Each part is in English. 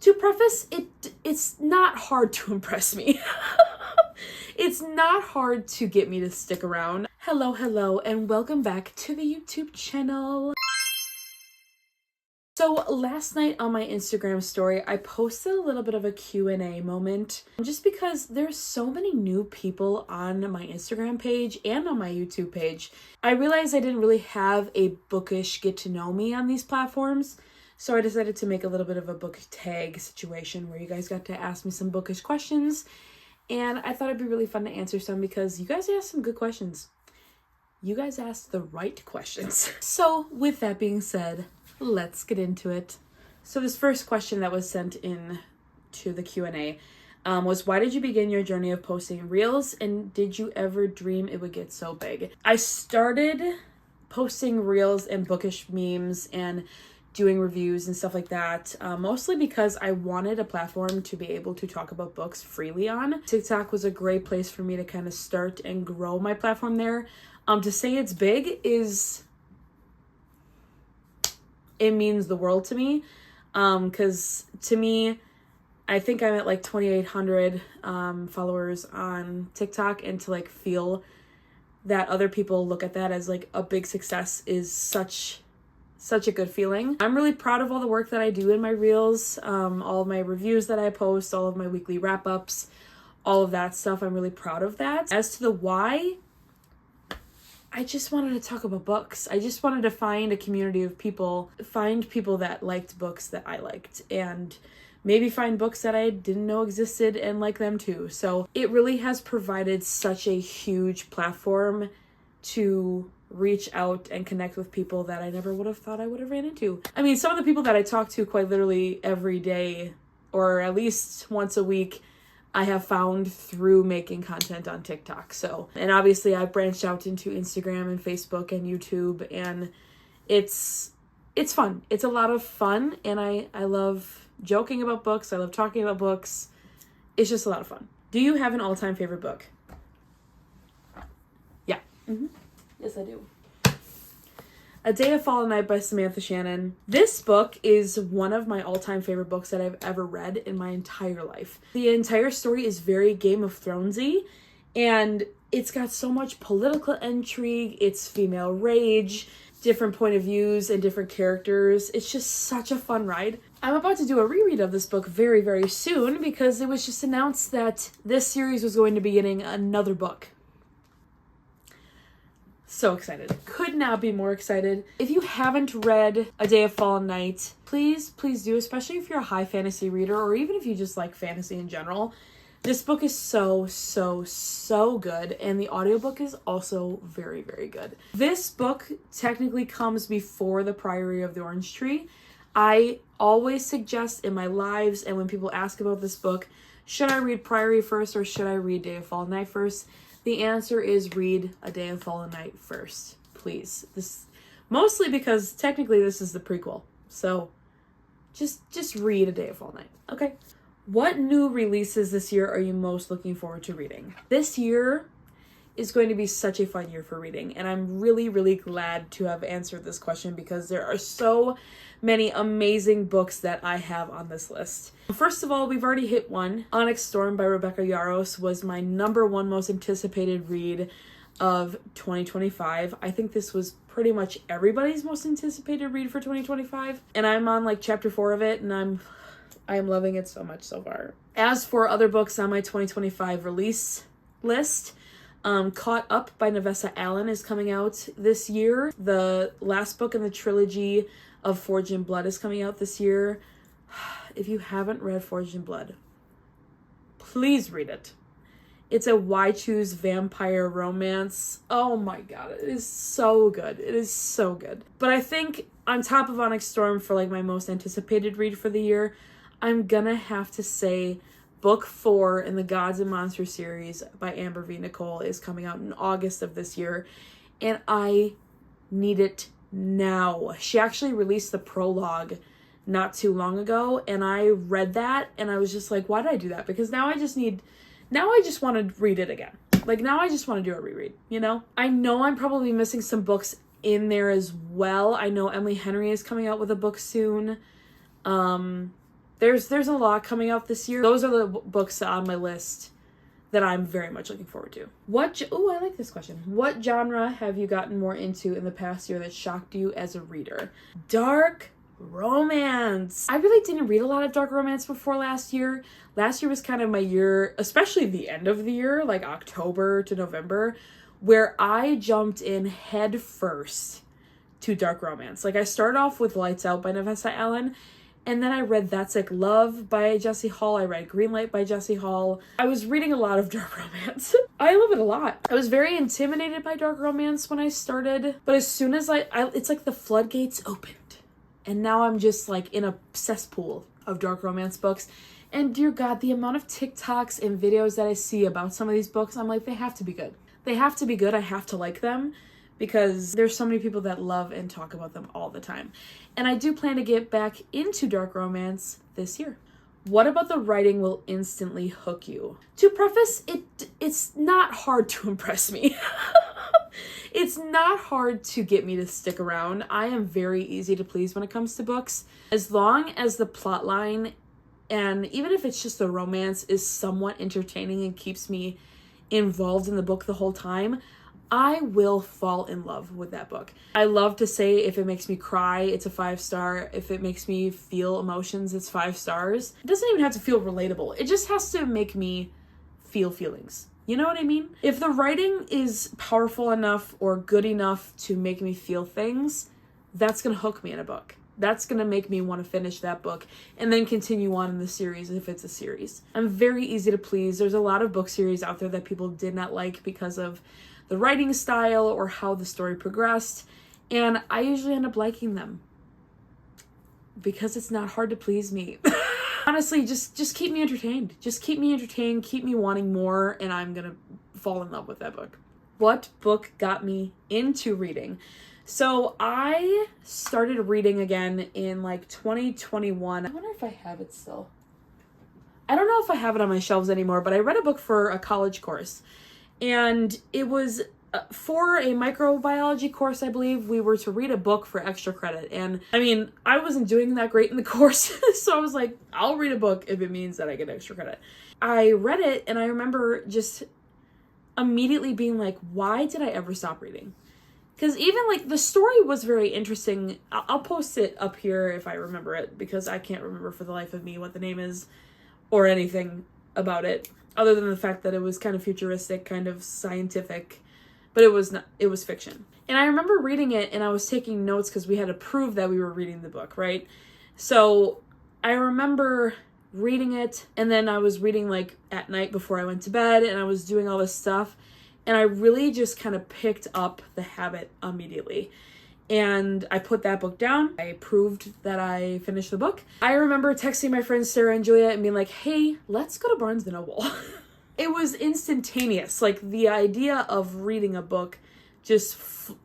To preface, it's not hard to impress me. It's not hard to get me to stick around. Hello, and welcome back to the YouTube channel. So last night on my Instagram story, I posted a little bit of a Q&A moment just because there's so many new people on my Instagram page and on my YouTube page. I realized I didn't really have a bookish get to know me on these platforms. So I decided to make a little bit of a book tag situation where you guys got to ask me some bookish questions. And I thought it'd be really fun to answer some because you guys asked some good questions. You guys asked the right questions. So with that being said, let's get into it. So this first question that was sent in to the Q&A was, why did you begin your journey of posting reels, and did you ever dream it would get so big? I started posting reels and bookish memes and doing reviews and stuff like that, mostly because I wanted a platform to be able to talk about books freely on. TikTok was a great place for me to kind of start and grow my platform there. To say it's big is... it means the world to me, because to me, I think I'm at like 2,800 followers on TikTok, and to like feel that other people look at that as like a big success is such a good feeling. I'm really proud of all the work that I do in my reels, all of my reviews that I post, all of my weekly wrap-ups, all of that stuff. I'm really proud of that. As to the why, I just wanted to talk about books. I just wanted to find a community of people, find people that liked books that I liked, and maybe find books that I didn't know existed and like them too. So it really has provided such a huge platform to reach out and connect with people that I never would have thought I would have ran into. I mean, some of the people that I talk to quite literally every day, or at least once a week, I have found through making content on TikTok. So, and obviously I branched out into Instagram and Facebook and YouTube, and it's fun. It's a lot of fun, and I love joking about books. I love talking about books. It's just a lot of fun. Do you have an all-time favorite book? Yeah. Yes, I do. A Day of Fallen Night by Samantha Shannon. This book is one of my all-time favorite books that I've ever read in my entire life. The entire story is very Game of Thronesy, and it's got so much political intrigue, it's female rage, different point of views and different characters. It's just such a fun ride. I'm about to do a reread of this book very, very soon because it was just announced that this series was going to be getting another book. So excited. Could not be more excited. If you haven't read A Day of Fallen Night, please do, especially if you're a high fantasy reader or even if you just like fantasy in general. This book is so good, and the audiobook is also very, very good. This book technically comes before The Priory of the Orange Tree. I always suggest in my lives and when people ask about this book, should I read Priory first or should I read Day of Fallen Night first? The answer is read A Day of Fallen Night first, please. This mostly because technically this is the prequel. So just read A Day of Fallen Night. Okay. What new releases this year are you most looking forward to reading? This year is going to be such a fun year for reading, and I'm really, really glad to have answered this question because there are so many amazing books that I have on this list. First of all, we've already hit one. Onyx Storm by Rebecca Yarros was my #1 most anticipated read of 2025. I think this was pretty much everybody's most anticipated read for 2025, and I'm on like chapter 4 of it, and I am loving it so much so far. As for other books on my 2025 release list, Caught Up by Navessa Allen is coming out this year. The last book in the trilogy of Forged in Blood is coming out this year. If you haven't read Forged in Blood, please read it. It's a Why Choose vampire romance. Oh my god, it is so good. It is so good. But I think on top of Onyx Storm for like my most anticipated read for the year, I'm gonna have to say Book 4 in the Gods and Monsters series by Amber V. Nicole is coming out in August of this year, and I need it now. She actually released the prologue not too long ago, and I read that, and I was just like, why did I do that? Because now I just want to read it again. Like, now I just want to do a reread, you know? I know I'm probably missing some books in there as well. I know Emily Henry is coming out with a book soon. there's a lot coming out this year. Those are the books on my list that I'm very much looking forward to. I like this question. What genre have you gotten more into in the past year that shocked you as a reader? Dark romance. I really didn't read a lot of dark romance before last year. Last year was kind of my year, especially the end of the year, like October to November, where I jumped in head first to dark romance. Like I started off with Lights Out by Navessa Allen, and then I read That's Like Love by Jessie Hall. I read Greenlight by Jessie Hall. I was reading a lot of dark romance. I love it a lot. I was very intimidated by dark romance when I started, but as soon as it's like the floodgates opened. And now I'm just like in a cesspool of dark romance books. And dear God, the amount of TikToks and videos that I see about some of these books, I'm like, they have to be good. They have to be good. I have to like them because there's so many people that love and talk about them all the time. And I do plan to get back into dark romance this year. What about the writing will instantly hook you? To preface, it's not hard to impress me. It's not hard to get me to stick around. I am very easy to please when it comes to books. As long as the plot line, and even if it's just the romance, is somewhat entertaining and keeps me involved in the book the whole time, I will fall in love with that book. I love to say if it makes me cry, it's a 5-star. If it makes me feel emotions, it's 5 stars. It doesn't even have to feel relatable. It just has to make me feel feelings. You know what I mean? If the writing is powerful enough or good enough to make me feel things, that's going to hook me in a book. That's going to make me want to finish that book and then continue on in the series if it's a series. I'm very easy to please. There's a lot of book series out there that people did not like because of the writing style or how the story progressed, and I usually end up liking them because it's not hard to please me. Honestly, just keep me entertained. Just keep me entertained, keep me wanting more, and I'm gonna fall in love with that book. What book got me into reading? So I started reading again in like 2021. I wonder if I have it still. I don't know if I have it on my shelves anymore, but I read a book for a college course. And it was for a microbiology course, I believe. We were to read a book for extra credit. And I mean, I wasn't doing that great in the course. So I was like, I'll read a book if it means that I get extra credit. I read it and I remember just immediately being like, why did I ever stop reading? Because even like the story was very interesting. I'll post it up here if I remember it because I can't remember for the life of me what the name is or anything about it. Other than the fact that it was kind of futuristic, kind of scientific, but it was fiction. And I remember reading it and I was taking notes because we had to prove that we were reading the book, right? So I remember reading it and then I was reading like at night before I went to bed and I was doing all this stuff and I really just kind of picked up the habit immediately. And I put that book down. I proved that I finished the book. I remember texting my friends Sarah and Julia and being like, hey, let's go to Barnes & Noble. It was instantaneous. Like the idea of reading a book just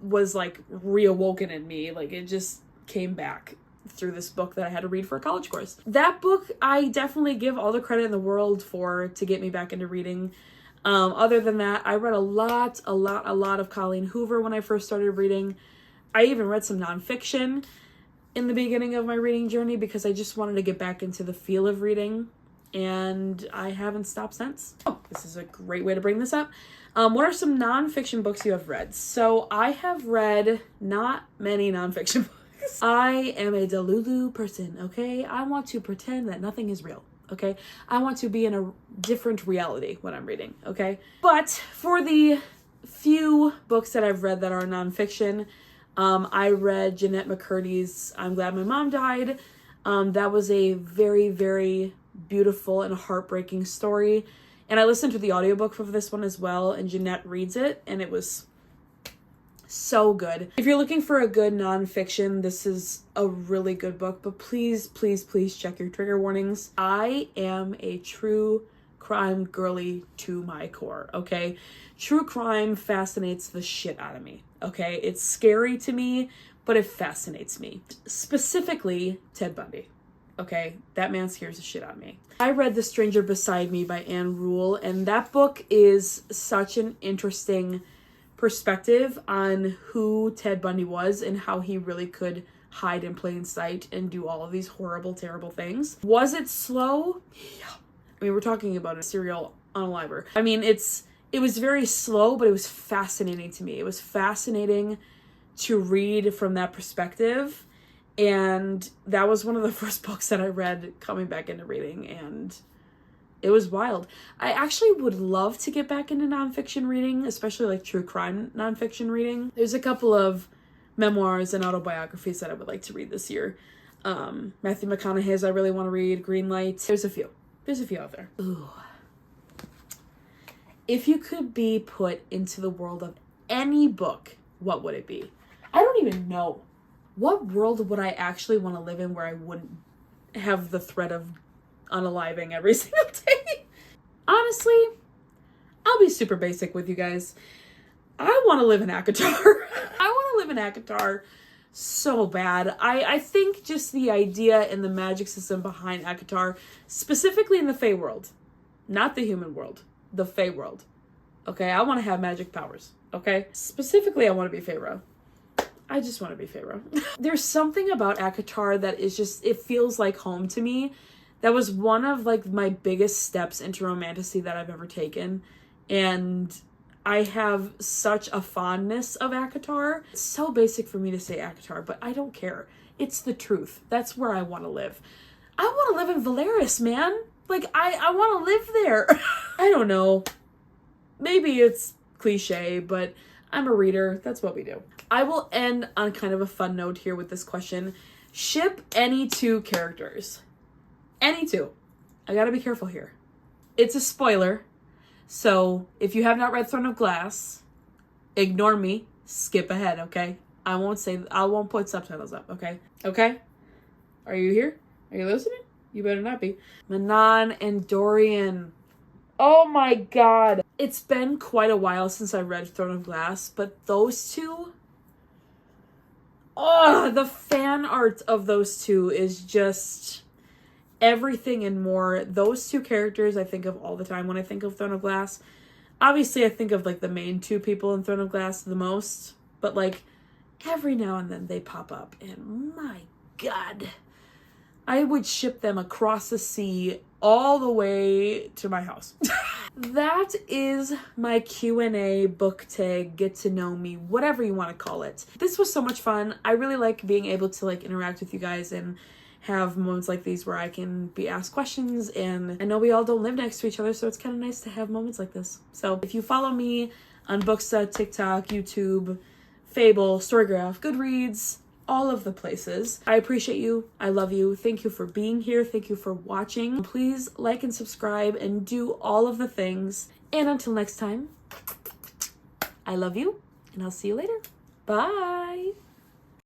was like reawoken in me. Like it just came back through this book that I had to read for a college course. That book, I definitely give all the credit in the world for to get me back into reading. Other than that, I read a lot of Colleen Hoover when I first started reading. I even read some nonfiction in the beginning of my reading journey because I just wanted to get back into the feel of reading, and I haven't stopped since. Oh, this is a great way to bring this up. What are some nonfiction books you have read? So I have read not many nonfiction books. I am a Delulu person, okay? I want to pretend that nothing is real, okay? I want to be in a different reality when I'm reading, okay? But for the few books that I've read that are nonfiction, I read Jeanette McCurdy's I'm Glad My Mom Died. That was a very, very beautiful and heartbreaking story. And I listened to the audiobook for this one as well, and Jeanette reads it, and it was so good. If you're looking for a good nonfiction, this is a really good book, but please, please, please check your trigger warnings. I am a true crime girly to my core, okay? True crime fascinates the shit out of me, okay? It's scary to me, but it fascinates me. Specifically, Ted Bundy, okay? That man scares the shit out of me. I read The Stranger Beside Me by Anne Rule, and that book is such an interesting perspective on who Ted Bundy was and how he really could hide in plain sight and do all of these horrible, terrible things. Was it slow? Yeah. I mean, we're talking about a serial unaliver. I mean, it was very slow, but it was fascinating to me. It was fascinating to read from that perspective. And that was one of the first books that I read coming back into reading, and it was wild. I actually would love to get back into nonfiction reading, especially like true crime nonfiction reading. There's a couple of memoirs and autobiographies that I would like to read this year. Matthew McConaughey's I really want to read. Greenlight. There's a few out there. Ooh. If you could be put into the world of any book, what would it be? I don't even know. What world would I actually want to live in where I wouldn't have the threat of unaliving every single day? Honestly, I'll be super basic with you guys. I want to live in ACOTAR. I want to live in ACOTAR so bad. I think just the idea and the magic system behind ACOTAR, specifically in the Fae world, not the human world, the Fae world. Okay, I want to have magic powers. Okay, specifically, I want to be Pharaoh. I just want to be Pharaoh. There's something about ACOTAR that is just, it feels like home to me. That was one of like my biggest steps into romantasy that I've ever taken. And I have such a fondness of ACOTAR. It's so basic for me to say ACOTAR, but I don't care. It's the truth. That's where I want to live. I want to live in Valeris, man. Like, I want to live there. I don't know. Maybe it's cliche, but I'm a reader. That's what we do. I will end on kind of a fun note here with this question. Ship any two characters. Any two. I gotta be careful here. It's a spoiler. So if you have not read Throne of Glass, ignore me. Skip ahead, okay? I won't put subtitles up, okay? Okay? Are you here? Are you listening? You better not be. Manon and Dorian. Oh my god. It's been quite a while since I read Throne of Glass, but those two... Oh, the fan art of those two is just everything and more. Those two characters I think of all the time when I think of Throne of Glass. Obviously, I think of like the main two people in Throne of Glass the most, but like every now and then they pop up, and my god, I would ship them across the sea all the way to my house. That is my Q&A, book tag, get to know me, whatever you want to call it. This was so much fun. I really like being able to like interact with you guys and have moments like these where I can be asked questions, and I know we all don't live next to each other, so it's kind of nice to have moments like this. So if you follow me on Booksta, TikTok, YouTube, Fable, Storygraph, Goodreads, all of the places, I appreciate you. I love you. Thank you for being here. Thank you for watching. Please like and subscribe and do all of the things. And until next time, I love you, and I'll see you later. Bye.